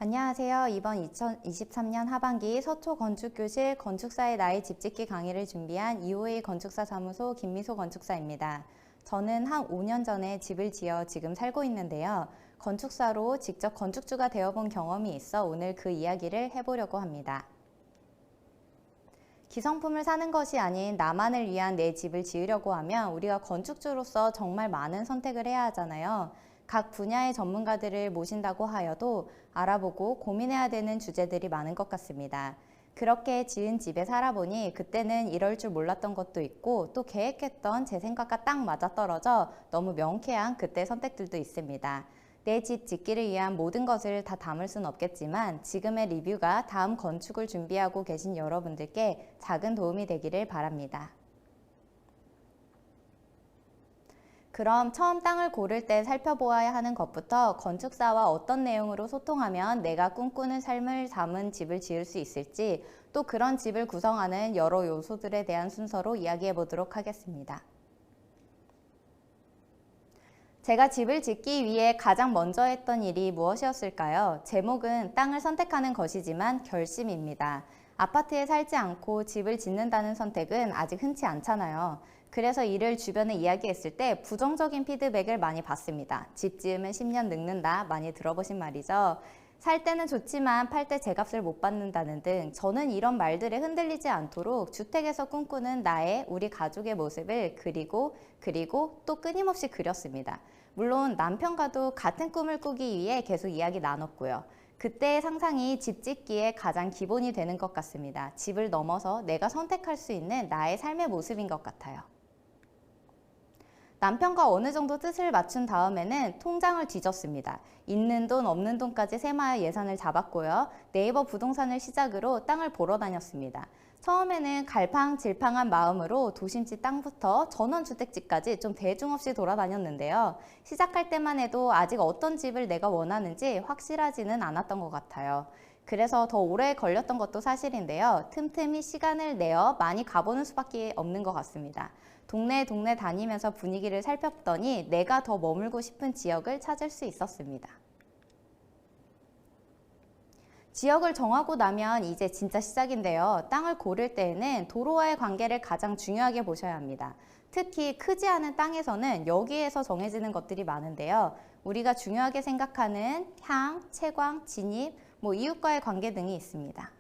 안녕하세요. 이번 2023년 하반기 서초건축교실 건축사의 나의 집짓기 강의를 준비한 251 건축사 사무소 김미소 건축사입니다. 저는 한 5년 전에 집을 지어 지금 살고 있는데요. 건축사로 직접 건축주가 되어본 경험이 있어 오늘 그 이야기를 해보려고 합니다. 기성품을 사는 것이 아닌 나만을 위한 내 집을 지으려고 하면 우리가 건축주로서 정말 많은 선택을 해야 하잖아요. 각 분야의 전문가들을 모신다고 하여도 알아보고 고민해야 되는 주제들이 많은 것 같습니다. 그렇게 지은 집에 살아보니 그때는 이럴 줄 몰랐던 것도 있고 또 계획했던 제 생각과 딱 맞아떨어져 너무 명쾌한 그때 선택들도 있습니다. 내 집 짓기를 위한 모든 것을 다 담을 순 없겠지만 지금의 리뷰가 다음 건축을 준비하고 계신 여러분들께 작은 도움이 되기를 바랍니다. 그럼 처음 땅을 고를 때 살펴보아야 하는 것부터 건축사와 어떤 내용으로 소통하면 내가 꿈꾸는 삶을 담은 집을 지을 수 있을지, 또 그런 집을 구성하는 여러 요소들에 대한 순서로 이야기해 보도록 하겠습니다. 제가 집을 짓기 위해 가장 먼저 했던 일이 무엇이었을까요? 제목은 땅을 선택하는 것이지만 결심입니다. 아파트에 살지 않고 집을 짓는다는 선택은 아직 흔치 않잖아요. 그래서 이를 주변에 이야기했을 때 부정적인 피드백을 많이 받습니다. 집 지으면 10년 늙는다, 많이 들어보신 말이죠. 살 때는 좋지만 팔 때 제값을 못 받는다는 등 저는 이런 말들에 흔들리지 않도록 주택에서 꿈꾸는 나의, 우리 가족의 모습을 그리고 또 끊임없이 그렸습니다. 물론 남편과도 같은 꿈을 꾸기 위해 계속 이야기 나눴고요. 그때의 상상이 집 짓기에 가장 기본이 되는 것 같습니다. 집을 넘어서 내가 선택할 수 있는 나의 삶의 모습인 것 같아요. 남편과 어느 정도 뜻을 맞춘 다음에는 통장을 뒤졌습니다. 있는 돈 없는 돈까지 세마여 예산을 잡았고요. 네이버 부동산을 시작으로 땅을 보러 다녔습니다. 처음에는 갈팡질팡한 마음으로 도심지 땅부터 전원주택지까지 좀 대중 없이 돌아다녔는데요. 시작할 때만 해도 아직 어떤 집을 내가 원하는지 확실하지는 않았던 것 같아요. 그래서 더 오래 걸렸던 것도 사실인데요. 틈틈이 시간을 내어 많이 가보는 수밖에 없는 것 같습니다. 동네 다니면서 분위기를 살펴보더니 내가 더 머물고 싶은 지역을 찾을 수 있었습니다. 지역을 정하고 나면 이제 진짜 시작인데요. 땅을 고를 때에는 도로와의 관계를 가장 중요하게 보셔야 합니다. 특히 크지 않은 땅에서는 여기에서 정해지는 것들이 많은데요. 우리가 중요하게 생각하는 향, 채광, 진입, 이웃과의 관계 등이 있습니다.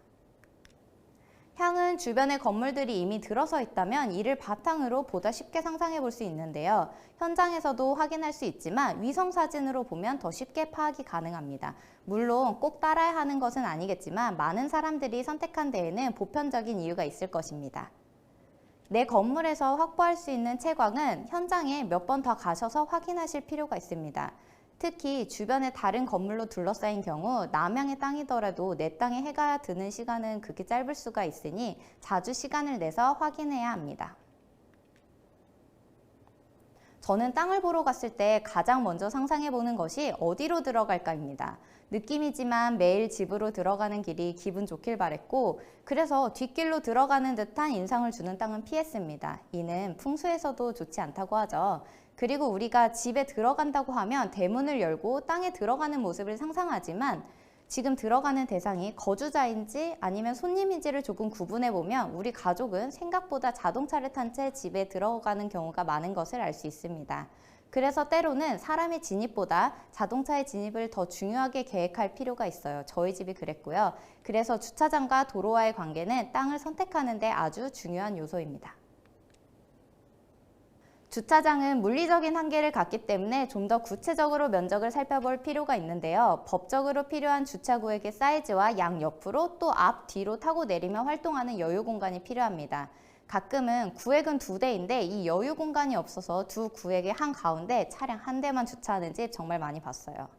향은 주변의 건물들이 이미 들어서 있다면 이를 바탕으로 보다 쉽게 상상해 볼 수 있는데요. 현장에서도 확인할 수 있지만 위성사진으로 보면 더 쉽게 파악이 가능합니다. 물론 꼭 따라야 하는 것은 아니겠지만 많은 사람들이 선택한 데에는 보편적인 이유가 있을 것입니다. 내 건물에서 확보할 수 있는 채광은 현장에 몇 번 더 가셔서 확인하실 필요가 있습니다. 특히 주변에 다른 건물로 둘러싸인 경우 남양의 땅이더라도 내 땅에 해가 드는 시간은 그렇게 짧을 수가 있으니 자주 시간을 내서 확인해야 합니다. 저는 땅을 보러 갔을 때 가장 먼저 상상해 보는 것이 어디로 들어갈까입니다. 느낌이지만 매일 집으로 들어가는 길이 기분 좋길 바랬고, 그래서 뒷길로 들어가는 듯한 인상을 주는 땅은 피했습니다. 이는 풍수에서도 좋지 않다고 하죠. 그리고 우리가 집에 들어간다고 하면 대문을 열고 땅에 들어가는 모습을 상상하지만 지금 들어가는 대상이 거주자인지 아니면 손님인지를 조금 구분해 보면 우리 가족은 생각보다 자동차를 탄 채 집에 들어가는 경우가 많은 것을 알 수 있습니다. 그래서 때로는 사람의 진입보다 자동차의 진입을 더 중요하게 계획할 필요가 있어요. 저희 집이 그랬고요. 그래서 주차장과 도로와의 관계는 땅을 선택하는 데 아주 중요한 요소입니다. 주차장은 물리적인 한계를 갖기 때문에 좀 더 구체적으로 면적을 살펴볼 필요가 있는데요. 법적으로 필요한 주차구역의 사이즈와 양 옆으로 또 앞, 뒤로 타고 내리며 활동하는 여유 공간이 필요합니다. 가끔은 구획은 2대인데 이 여유 공간이 없어서 두 구획의 한가운데 차량 한 대만 주차하는 집 정말 많이 봤어요.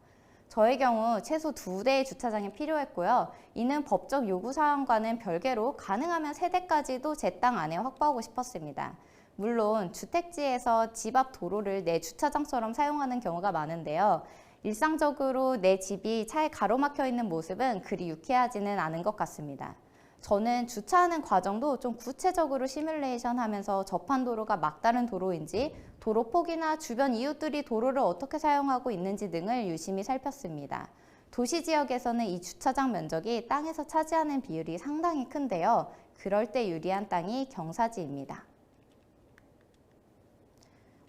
저의 경우 최소 2대의 주차장이 필요했고요. 이는 법적 요구사항과는 별개로 가능하면 3대까지도 제 땅 안에 확보하고 싶었습니다. 물론 주택지에서 집 앞 도로를 내 주차장처럼 사용하는 경우가 많은데요. 일상적으로 내 집이 차에 가로막혀 있는 모습은 그리 유쾌하지는 않은 것 같습니다. 저는 주차하는 과정도 좀 구체적으로 시뮬레이션 하면서 접한 도로가 막다른 도로인지, 도로 폭이나 주변 이웃들이 도로를 어떻게 사용하고 있는지 등을 유심히 살폈습니다. 도시 지역에서는 이 주차장 면적이 땅에서 차지하는 비율이 상당히 큰데요. 그럴 때 유리한 땅이 경사지입니다.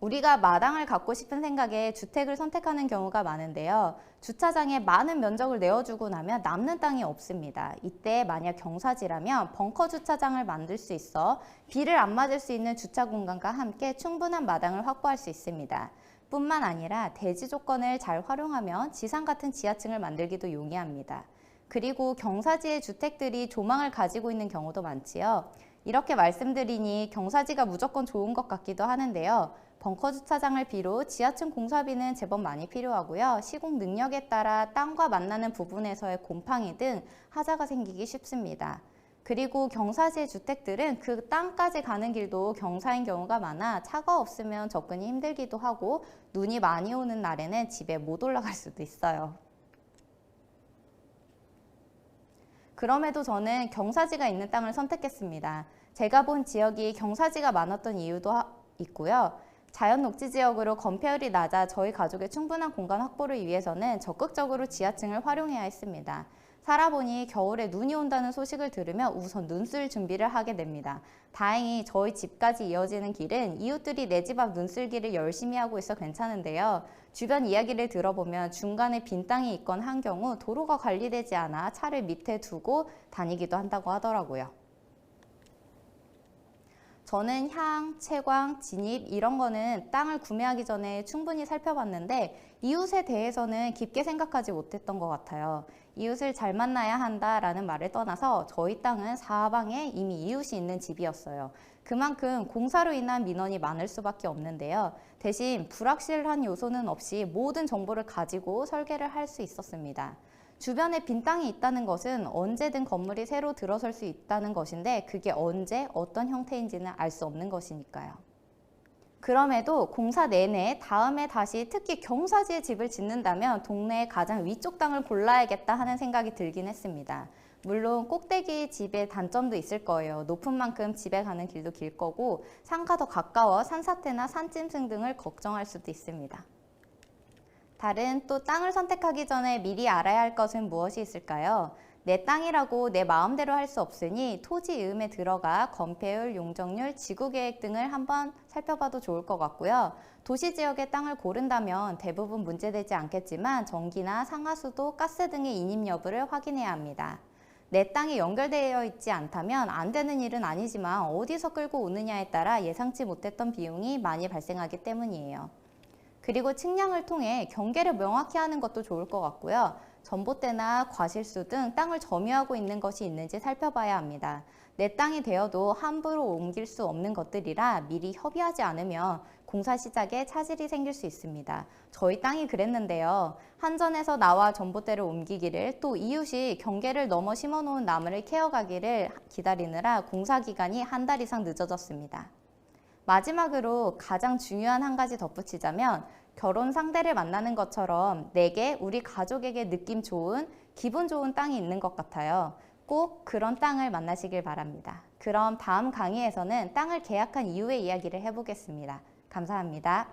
우리가 마당을 갖고 싶은 생각에 주택을 선택하는 경우가 많은데요. 주차장에 많은 면적을 내어주고 나면 남는 땅이 없습니다. 이때 만약 경사지라면 벙커 주차장을 만들 수 있어 비를 안 맞을 수 있는 주차 공간과 함께 충분한 마당을 확보할 수 있습니다. 뿐만 아니라 대지 조건을 잘 활용하면 지상 같은 지하층을 만들기도 용이합니다. 그리고 경사지의 주택들이 조망을 가지고 있는 경우도 많지요. 이렇게 말씀드리니 경사지가 무조건 좋은 것 같기도 하는데요. 벙커 주차장을 비롯 지하층 공사비는 제법 많이 필요하고요. 시공 능력에 따라 땅과 만나는 부분에서의 곰팡이 등 하자가 생기기 쉽습니다. 그리고 경사지의 주택들은 그 땅까지 가는 길도 경사인 경우가 많아 차가 없으면 접근이 힘들기도 하고 눈이 많이 오는 날에는 집에 못 올라갈 수도 있어요. 그럼에도 저는 경사지가 있는 땅을 선택했습니다. 제가 본 지역이 경사지가 많았던 이유도 있고요. 자연 녹지 지역으로 건폐율이 낮아 저희 가족의 충분한 공간 확보를 위해서는 적극적으로 지하층을 활용해야 했습니다. 살아보니 겨울에 눈이 온다는 소식을 들으면 우선 눈 쓸 준비를 하게 됩니다. 다행히 저희 집까지 이어지는 길은 이웃들이 내 집 앞 눈쓸기를 열심히 하고 있어 괜찮은데요. 주변 이야기를 들어보면 중간에 빈 땅이 있건 한 경우 도로가 관리되지 않아 차를 밑에 두고 다니기도 한다고 하더라고요. 저는 향, 채광, 진입 이런 거는 땅을 구매하기 전에 충분히 살펴봤는데 이웃에 대해서는 깊게 생각하지 못했던 것 같아요. 이웃을 잘 만나야 한다라는 말을 떠나서 저희 땅은 사방에 이미 이웃이 있는 집이었어요. 그만큼 공사로 인한 민원이 많을 수밖에 없는데요. 대신 불확실한 요소는 없이 모든 정보를 가지고 설계를 할 수 있었습니다. 주변에 빈 땅이 있다는 것은 언제든 건물이 새로 들어설 수 있다는 것인데 그게 언제 어떤 형태인지는 알 수 없는 것이니까요. 그럼에도 공사 내내 다음에 다시 특히 경사지에 집을 짓는다면 동네의 가장 위쪽 땅을 골라야겠다 하는 생각이 들긴 했습니다. 물론 꼭대기 집의 단점도 있을 거예요. 높은 만큼 집에 가는 길도 길 거고 산과 더 가까워 산사태나 산짐승 등을 걱정할 수도 있습니다. 다른 또 땅을 선택하기 전에 미리 알아야 할 것은 무엇이 있을까요? 내 땅이라고 내 마음대로 할 수 없으니 토지 이음에 들어가 건폐율, 용적률, 지구계획 등을 한번 살펴봐도 좋을 것 같고요. 도시 지역의 땅을 고른다면 대부분 문제되지 않겠지만 전기나 상하수도, 가스 등의 인입 여부를 확인해야 합니다. 내 땅이 연결되어 있지 않다면 안 되는 일은 아니지만 어디서 끌고 오느냐에 따라 예상치 못했던 비용이 많이 발생하기 때문이에요. 그리고 측량을 통해 경계를 명확히 하는 것도 좋을 것 같고요. 전봇대나 과실수 등 땅을 점유하고 있는 것이 있는지 살펴봐야 합니다. 내 땅이 되어도 함부로 옮길 수 없는 것들이라 미리 협의하지 않으면 공사 시작에 차질이 생길 수 있습니다. 저희 땅이 그랬는데요. 한전에서 나와 전봇대를 옮기기를 또 이웃이 경계를 넘어 심어놓은 나무를 캐어가기를 기다리느라 공사 기간이 한 달 이상 늦어졌습니다. 마지막으로 가장 중요한 한 가지 덧붙이자면 결혼 상대를 만나는 것처럼 내게 우리 가족에게 느낌 좋은 기분 좋은 땅이 있는 것 같아요. 꼭 그런 땅을 만나시길 바랍니다. 그럼 다음 강의에서는 땅을 계약한 이후의 이야기를 해보겠습니다. 감사합니다.